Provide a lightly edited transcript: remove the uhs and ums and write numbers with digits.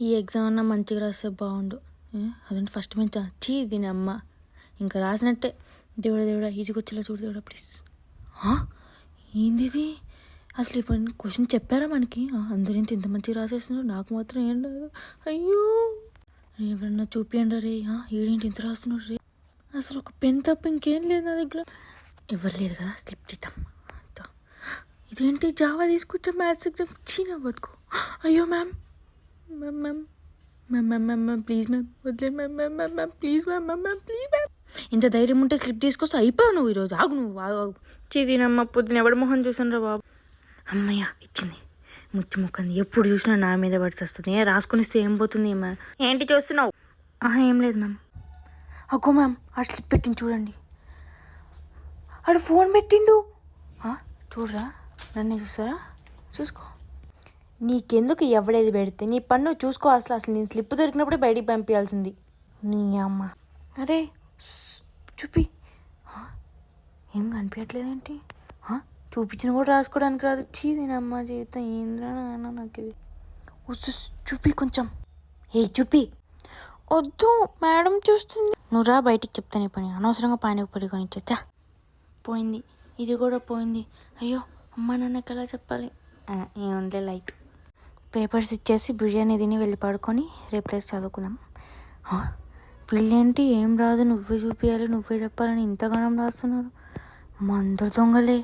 ఈ ఎగ్జామ్ అన్నా మంచిగా రాస్తే బాగుండు. అదంటే ఫస్ట్ మంచి చీ దీని అమ్మ ఇంకా రాసినట్టే. దేవుడా ఈజీగా చూడు దేవుడా ప్లీజ్. ఏంది ఇది అసలు? ఇప్పుడు క్వశ్చన్ చెప్పారా మనకి? అందరింటి ఇంత మంచిగా రాసేస్తున్నారు, నాకు మాత్రం ఏం లేదు. అయ్యో ఎవరన్నా చూపియండి రే. ఏడేంటి ఇంత రాస్తున్నారు రే? అసలు ఒక పెన్ తప్ప ఇంకేం లేదు నా దగ్గర. ఎవరు లేదు కదా, స్లిప్ చేద్దాం. ఇదేంటి జావా తీసుకొచ్చా మ్యాథ్స్ ఎగ్జామ్? చీనా బతుకు. అయ్యో ma'am ma'am ma'am ma'am ma'am ma'am ma'am please ma'am వదిలే ma'am ma'am ma'am ma'am please ma'am ma'am ma'am please ma'am. ఇంత ధైర్యం ఉంటే స్లిప్ తీసుకొస్తే అయిపోయావు నువ్వు ఈరోజు. ఆగు నువ్వు ఆగు. చీదీనమ్మ పొద్దున ఎవడ మొహం చూసాను రా బాబు. అమ్మయ్య ఇచ్చింది. ముచ్చు మొక్కంది. ఎప్పుడు చూసినా నా మీద పడిచి వస్తుంది. రాసుకునిస్తే ఏం పోతుంది? ఏంటి చూస్తున్నావు? ఏం లేదు మ్యామ్. అగ్గో మ్యామ్ ఆ స్లిప్ పెట్టింది చూడండి. ఆడు ఫోన్ పెట్టిండు. చూడరా, నన్నే చూస్తారా? చూసుకో. నీకెందుకు ఎవడేది పెడితే నీ పన్ను చూసుకో. అసలు నేను స్లిప్ దొరికినప్పుడే బయటికి పంపించాల్సింది. నీ అమ్మ. అరే చూపి. ఏం కనిపించట్లేదేంటి? చూపించిన కూడా రాసుకోవడానికి రాదు. నేను అమ్మ జీవితం ఏంద్రా నాన్న నాకు ఇది. చూపి కొంచెం. చూపి. వద్దు మేడం చూస్తుంది. నువ్వు రా బయటికి చెప్తాను ఈ పని. అనవసరంగా పానీపూరి కొనిచ్చా. పోయింది, ఇది కూడా పోయింది. అయ్యో అమ్మ నాన్నకి ఎలా చెప్పాలి? ఏముంది లైట్. పేపర్స్ ఇచ్చేసి బిర్యానీ తిని వెళ్ళి పడుకొని రేపు లేసి చదువుకుందాం. వీళ్ళేంటి ఏం రాదు నువ్వే చూపించాలి నువ్వే చెప్పాలని ఇంతగానం రాస్తున్నారు. మందరు దొంగలే.